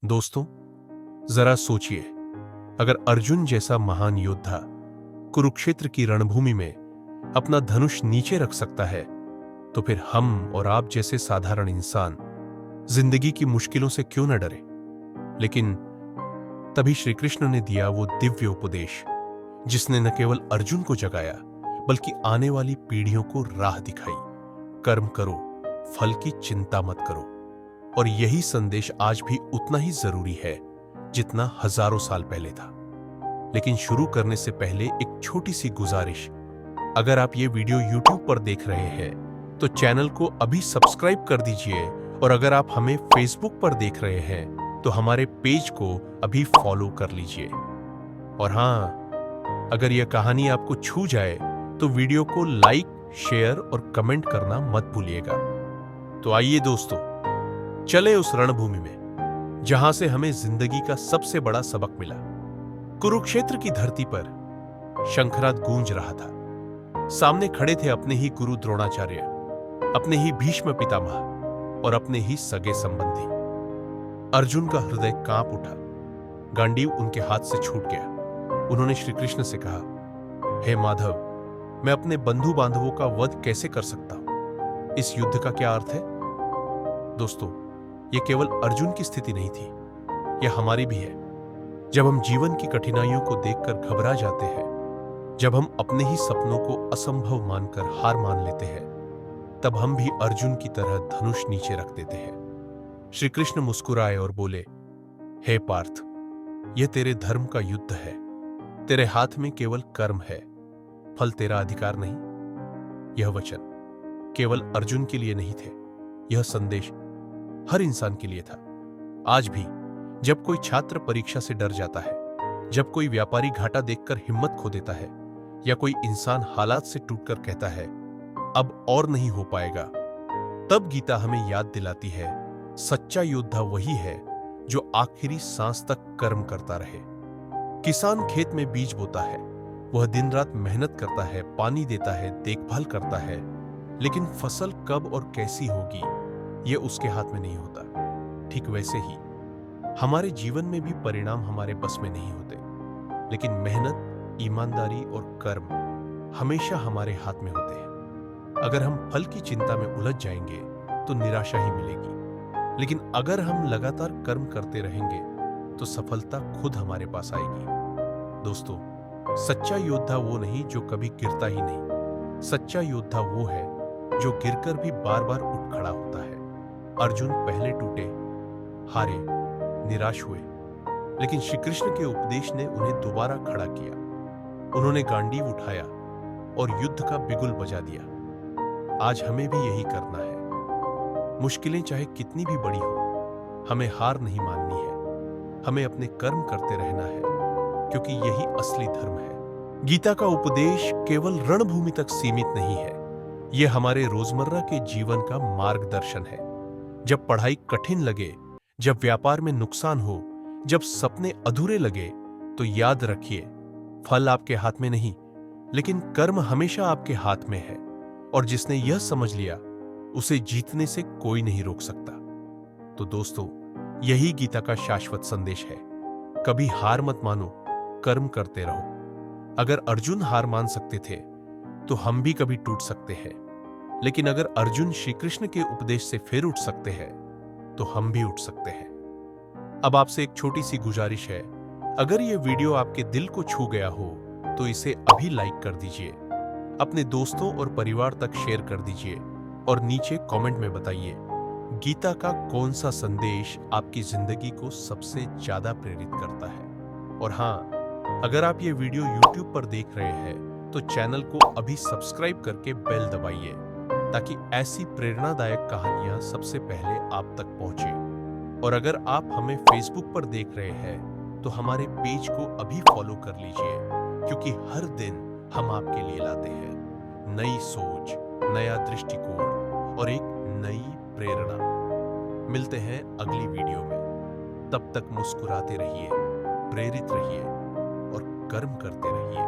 दोस्तों, जरा सोचिए, अगर अर्जुन जैसा महान योद्धा कुरुक्षेत्र की रणभूमि में अपना धनुष नीचे रख सकता है, तो फिर हम और आप जैसे साधारण इंसान जिंदगी की मुश्किलों से क्यों न डरे। लेकिन तभी श्री कृष्ण ने दिया वो दिव्य उपदेश, जिसने न केवल अर्जुन को जगाया, बल्कि आने वाली पीढ़ियों को राह दिखाई। कर्म करो, फल की चिंता मत करो। और यही संदेश आज भी उतना ही जरूरी है जितना हजारों साल पहले था। लेकिन शुरू करने से पहले एक छोटी सी गुजारिश, अगर आप ये वीडियो YouTube पर देख रहे हैं तो चैनल को अभी सब्सक्राइब कर दीजिए, और अगर आप हमें Facebook पर देख रहे हैं तो हमारे पेज को अभी फॉलो कर लीजिए। और हां, अगर यह कहानी आपको छू जाए तो वीडियो को लाइक, शेयर और कमेंट करना मत भूलिएगा। तो आइए दोस्तों, चले उस रणभूमि में जहां से हमें जिंदगी का सबसे बड़ा सबक मिला। कुरुक्षेत्र की धरती पर शंखनाद गूंज रहा था। सामने खड़े थे अपने ही गुरु द्रोणाचार्य, अपने ही भीष्म पितामह और अपने ही सगे संबंधी। अर्जुन का हृदय कांप उठा, गांडीव उनके हाथ से छूट गया। उन्होंने श्री कृष्ण से कहा, हे माधव, मैं अपने बंधु बांधवों का वध कैसे कर सकता हूं? इस युद्ध का क्या अर्थ है? दोस्तों, यह केवल अर्जुन की स्थिति नहीं थी, यह हमारी भी है। जब हम जीवन की कठिनाइयों को देखकर घबरा जाते हैं, जब हम अपने ही सपनों को असंभव मानकर हार मान लेते हैं, तब हम भी अर्जुन की तरह धनुष नीचे रख देते हैं। श्री कृष्ण मुस्कुराए और बोले, हे पार्थ, यह तेरे धर्म का युद्ध है। तेरे हाथ में केवल कर्म है, फल तेरा अधिकार नहीं। यह वचन केवल अर्जुन के लिए नहीं थे, यह संदेश हर इंसान के लिए था। आज भी जब कोई छात्र परीक्षा से डर जाता है, जब कोई व्यापारी घाटा देखकर हिम्मत खो देता है, या कोई इंसान हालात से टूटकर कहता है अब और नहीं हो पाएगा, तब गीता हमें याद दिलाती है, सच्चा योद्धा वही है जो आखिरी सांस तक कर्म करता रहे। किसान खेत में बीज बोता है, वह दिन रात मेहनत करता है, पानी देता है, देखभाल करता है, लेकिन फसल कब और कैसी होगी यह उसके हाथ में नहीं होता। ठीक वैसे ही हमारे जीवन में भी परिणाम हमारे बस में नहीं होते, लेकिन मेहनत, ईमानदारी और कर्म हमेशा हमारे हाथ में होते हैं। अगर हम फल की चिंता में उलझ जाएंगे तो निराशा ही मिलेगी, लेकिन अगर हम लगातार कर्म करते रहेंगे तो सफलता खुद हमारे पास आएगी। दोस्तों, सच्चा योद्धा वो नहीं जो कभी गिरता ही नहीं। सच्चा योद्धा वो है जो गिरकर भी बार बार उठ खड़ा होता है। अर्जुन पहले टूटे, हारे, निराश हुए, लेकिन श्री कृष्ण के उपदेश ने उन्हें दोबारा खड़ा किया। उन्होंने गांडीव उठाया और युद्ध का बिगुल बजा दिया। आज हमें भी यही करना है। मुश्किलें चाहे कितनी भी बड़ी हो, हमें हार नहीं माननी है। हमें अपने कर्म करते रहना है, क्योंकि यही असली धर्म है। गीता का उपदेश केवल रणभूमि तक सीमित नहीं है, यह हमारे रोजमर्रा के जीवन का मार्गदर्शन है। जब पढ़ाई कठिन लगे, जब व्यापार में नुकसान हो, जब सपने अधूरे लगे, तो याद रखिए, फल आपके हाथ में नहीं, लेकिन कर्म हमेशा आपके हाथ में है। और जिसने यह समझ लिया, उसे जीतने से कोई नहीं रोक सकता। तो दोस्तों, यही गीता का शाश्वत संदेश है। कभी हार मत मानो, कर्म करते रहो। अगर अर्जुन हार मान सकते थे, तो हम भी कभी टूट सकते हैं। लेकिन अगर अर्जुन श्री कृष्ण के उपदेश से फिर उठ सकते हैं, तो हम भी उठ सकते हैं। अब आपसे एक छोटी सी गुजारिश है, अगर यह वीडियो आपके दिल को छू गया हो तो इसे अभी लाइक कर दीजिए, अपने दोस्तों और परिवार तक शेयर कर दीजिए, और नीचे कमेंट में बताइए गीता का कौन सा संदेश आपकी जिंदगी को सबसे ज्यादा प्रेरित करता है। और हां, अगर आप ये वीडियो YouTube पर देख रहे हैं तो चैनल को अभी सब्सक्राइब करके बेल दबाइए, ताकि ऐसी प्रेरणादायक कहानियां सबसे पहले आप तक पहुंचे। और अगर आप हमें Facebook पर देख रहे हैं तो हमारे पेज को अभी फॉलो कर लीजिए, क्योंकि हर दिन हम आपके लिए लाते हैं नई सोच, नया दृष्टिकोण और एक नई प्रेरणा। मिलते हैं अगली वीडियो में। तब तक मुस्कुराते रहिए, प्रेरित रहिए और कर्म करते रहिए।